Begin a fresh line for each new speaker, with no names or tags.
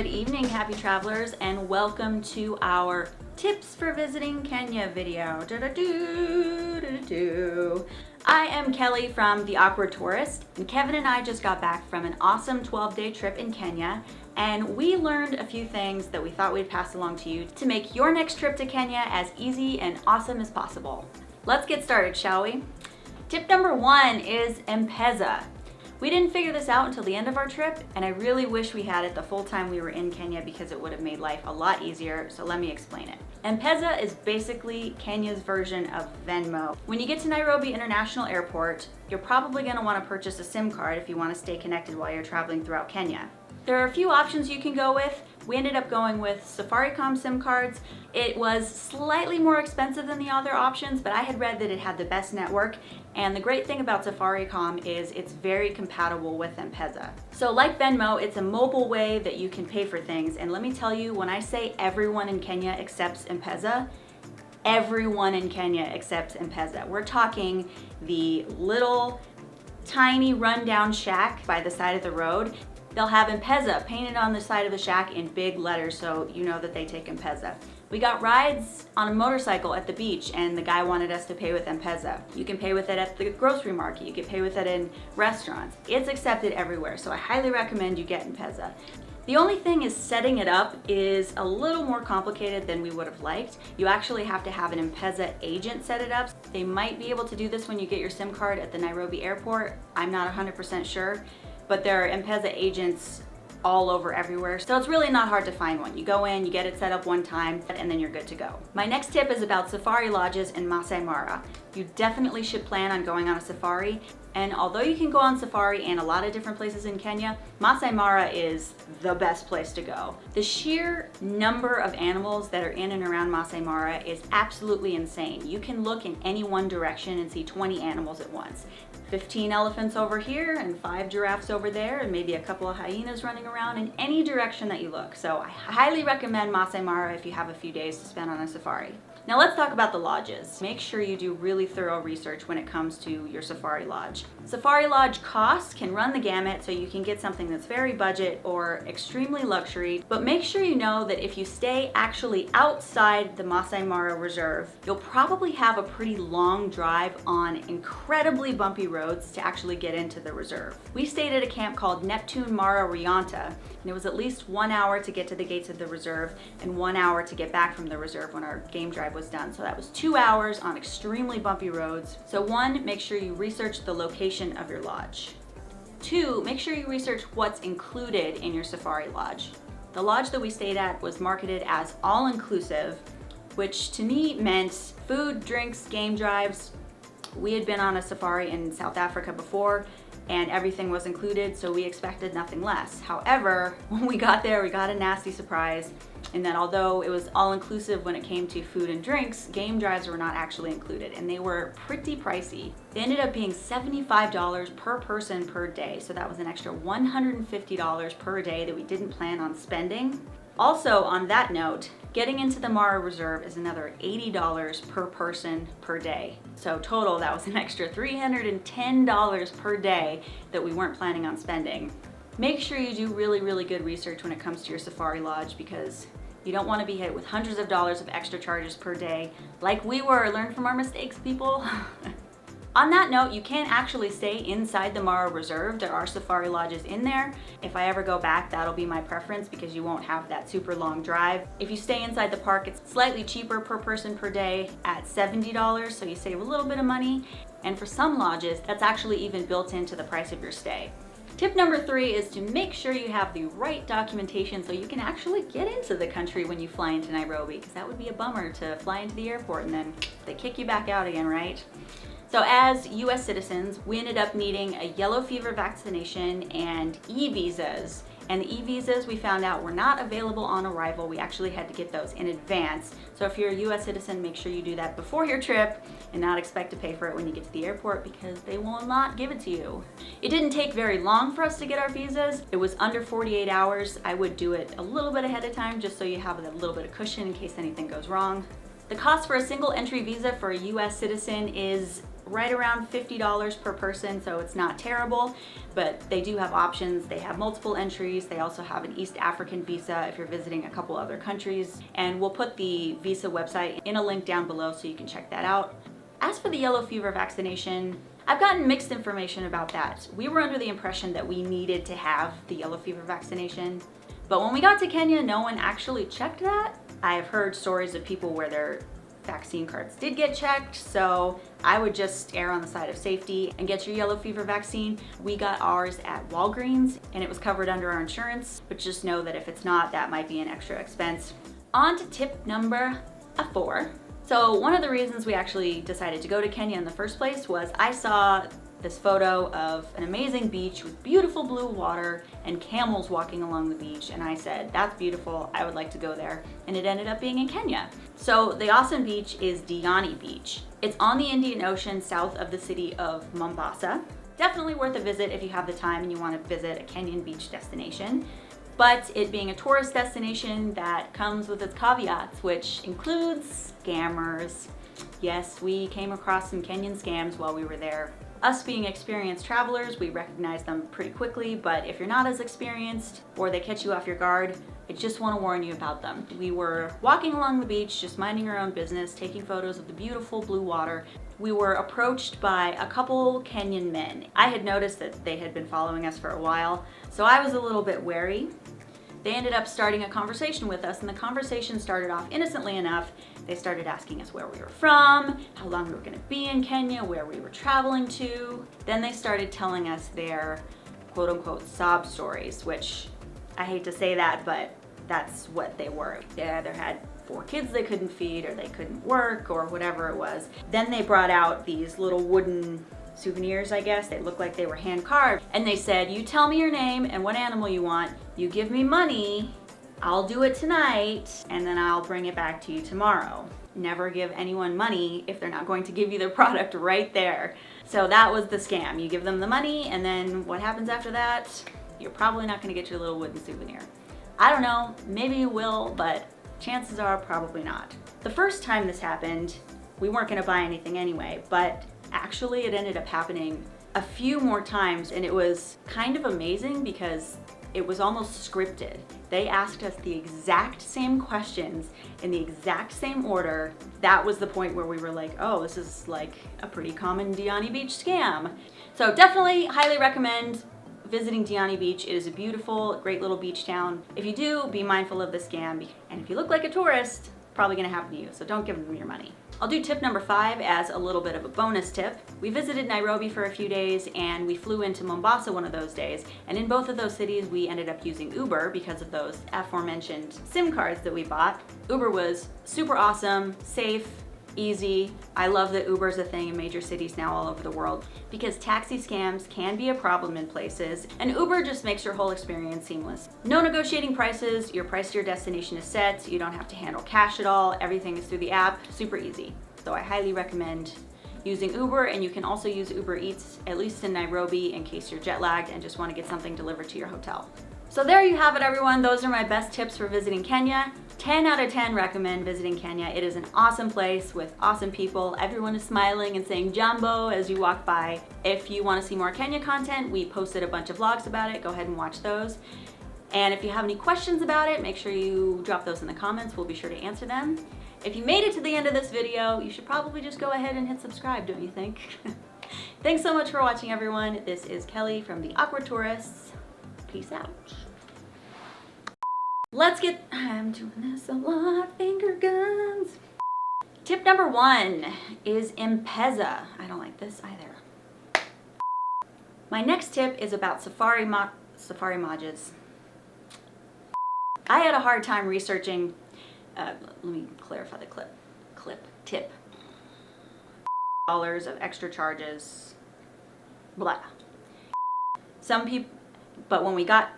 Good evening, happy travelers, and welcome to our tips for visiting Kenya video. I am Kelly from The Awkward Tourist, and Kevin and I just got back from an awesome 12-day trip in Kenya, and we learned a few things that we thought we'd pass along to you to make your next trip to Kenya as easy and awesome as possible. Let's get started, shall we? Tip number 1 is Empeza. We didn't figure this out until the end of our trip, and I really wish we had it the full time we were in Kenya because it would have made life a lot easier, so let me explain it. Empeza is basically Kenya's version of Venmo. When you get to Nairobi International Airport, you're probably going to want to purchase a SIM card if you want to stay connected while you're traveling throughout Kenya. There are a few options you can go with. We ended up going with Safaricom SIM cards. It was slightly more expensive than the other options, but I had read that it had the best network. And the great thing about Safaricom is it's very compatible with Empeza. So like Venmo, it's a mobile way that you can pay for things. And let me tell you, when I say everyone in Kenya accepts Empeza, everyone in Kenya accepts Empeza. We're talking the little tiny rundown shack by the side of the road. They'll have Empeza painted on the side of the shack in big letters so you know that they take Empeza. We got rides on a motorcycle at the beach and the guy wanted us to pay with Empeza. You can pay with it at the grocery market, you can pay with it in restaurants. It's accepted everywhere, so I highly recommend you get Empeza. The only thing is setting it up is a little more complicated than we would have liked. You actually have to have an Empeza agent set it up. They might be able to do this when you get your SIM card at the Nairobi airport. I'm not 100% sure. But there are Empeza agents all over everywhere, so it's really not hard to find one. You go in, you get it set up one time, and then you're good to go. My next tip is about safari lodges in Maasai Mara. You definitely should plan on going on a safari, and although you can go on safari in a lot of different places in Kenya, Maasai Mara is the best place to go. The sheer number of animals that are in and around Maasai Mara is absolutely insane. You can look in any one direction and see 20 animals at once. 15 elephants over here and 5 giraffes over there and maybe a couple of hyenas running around in any direction that you look. So I highly recommend Maasai Mara if you have a few days to spend on a safari. Now let's talk about the lodges. Make sure you do really thorough research when it comes to your safari lodge. Safari lodge costs can run the gamut, so you can get something that's very budget or extremely luxury, but make sure you know that if you stay actually outside the Maasai Mara Reserve, you'll probably have a pretty long drive on incredibly bumpy roads to actually get into the reserve. We stayed at a camp called Neptune Mara Rianta, and it was at least 1 hour to get to the gates of the reserve and 1 hour to get back from the reserve when our game drive was done. So that was 2 hours on extremely bumpy roads. So 1, make sure you research the location of your lodge. 2, make sure you research what's included in your safari lodge. The lodge that we stayed at was marketed as all-inclusive, which to me meant food, drinks, game drives. We had been on a safari in South Africa before and everything was included, so we expected nothing less. However, when we got there, we got a nasty surprise in that although it was all-inclusive when it came to food and drinks, game drives were not actually included, and they were pretty pricey. They ended up being $75 per person per day, so that was an extra $150 per day that we didn't plan on spending. Also, on that note, getting into the Mara Reserve is another $80 per person per day. So total, that was an extra $310 per day that we weren't planning on spending. Make sure you do really good research when it comes to your safari lodge because you don't want to be hit with hundreds of dollars of extra charges per day like we were. Learn from our mistakes, people. On that note, you can actually stay inside the Mara Reserve. There are safari lodges in there. If I ever go back, that'll be my preference because you won't have that super long drive. If you stay inside the park, it's slightly cheaper per person per day at $70, so you save a little bit of money. And for some lodges, that's actually even built into the price of your stay. Tip number 3 is to make sure you have the right documentation so you can actually get into the country when you fly into Nairobi, because that would be a bummer to fly into the airport and then they kick you back out again, right? So as US citizens, we ended up needing a yellow fever vaccination and e-visas. And the e-visas we found out were not available on arrival. We actually had to get those in advance. So if you're a US citizen, make sure you do that before your trip and not expect to pay for it when you get to the airport because they will not give it to you. It didn't take very long for us to get our visas. It was under 48 hours. I would do it a little bit ahead of time just so you have a little bit of cushion in case anything goes wrong. The cost for a single entry visa for a US citizen is right around $50 per person, so it's not terrible, but they do have options. They have multiple entries. They also have an East African visa if you're visiting a couple other countries, and we'll put the visa website in a link down below so you can check that out. As for the yellow fever vaccination, I've gotten mixed information about that. We were under the impression that we needed to have the yellow fever vaccination, but when we got to Kenya, no one actually checked that. I have heard stories of people where their vaccine cards did get checked, so I would just err on the side of safety and get your yellow fever vaccine. We got ours at Walgreens and it was covered under our insurance, but just know that if it's not, that might be an extra expense. On to tip number 4. So one of the reasons we actually decided to go to Kenya in the first place was I saw this photo of an amazing beach with beautiful blue water and camels walking along the beach, and I said, that's beautiful, I would like to go there, and it ended up being in Kenya. So the awesome beach is Diani Beach. It's on the Indian Ocean south of the city of Mombasa. Definitely worth a visit if you have the time and you want to visit a Kenyan beach destination. But it being a tourist destination, that comes with its caveats, which includes scammers. Yes, we came across some Kenyan scams while we were there. Us being experienced travelers, we recognize them pretty quickly, but if you're not as experienced or they catch you off your guard, I just want to warn you about them. We were walking along the beach, just minding our own business, taking photos of the beautiful blue water. We were approached by a couple Kenyan men. I had noticed that they had been following us for a while, so I was a little bit wary. They ended up starting a conversation with us, and the conversation started off innocently enough. They started asking us where we were from, how long we were going to be in Kenya, where we were traveling to. Then they started telling us their quote-unquote sob stories, which I hate to say that, but that's what they were. They either had 4 kids they couldn't feed, or they couldn't work, or whatever it was. Then they brought out these little wooden souvenirs, I guess. They looked like they were hand carved. And they said, you tell me your name and what animal you want, you give me money, I'll do it tonight, and then I'll bring it back to you tomorrow. Never give anyone money if they're not going to give you their product right there. So that was the scam. You give them the money, and then what happens after that? You're probably not gonna get your little wooden souvenir. I don't know, maybe you will, but chances are probably not. The first time this happened, we weren't gonna buy anything anyway, but actually it ended up happening a few more times, and it was kind of amazing because it was almost scripted. They asked us the exact same questions in the exact same order. That was the point where we were like, oh, this is like a pretty common Diani Beach scam. So definitely highly recommend visiting Diani Beach. It is a beautiful, great little beach town. If you do, be mindful of the scam, and if you look like a tourist, probably gonna happen to you, so don't give them your money. I'll do tip number 5 as a little bit of a bonus tip. We visited Nairobi for a few days and we flew into Mombasa one of those days, and in both of those cities we ended up using Uber because of those aforementioned SIM cards that we bought. Uber was super awesome, safe, easy. I love that Uber's a thing in major cities now all over the world because taxi scams can be a problem in places, and Uber just makes your whole experience seamless. No negotiating prices, your price to your destination is set, you don't have to handle cash at all, everything is through the app, super easy. So I highly recommend using Uber, and you can also use Uber Eats, at least in Nairobi, in case you're jet lagged and just want to get something delivered to your hotel. So there you have it, everyone. Those are my best tips for visiting Kenya. 10 out of 10 recommend visiting Kenya. It is an awesome place with awesome people. Everyone is smiling and saying Jambo as you walk by. If you want to see more Kenya content, we posted a bunch of vlogs about it. Go ahead and watch those. And if you have any questions about it, make sure you drop those in the comments. We'll be sure to answer them. If you made it to the end of this video, you should probably just go ahead and hit subscribe, don't you think? Thanks so much for watching, everyone. This is Kelly from The Awkward Tourists. Peace out. I'm doing this a lot, finger guns. Tip number 1 is Empeza. I don't like this either. My next tip is about safari modges. I had a hard time researching, let me clarify the tip. $, of extra charges, blah. Some people, but when we got,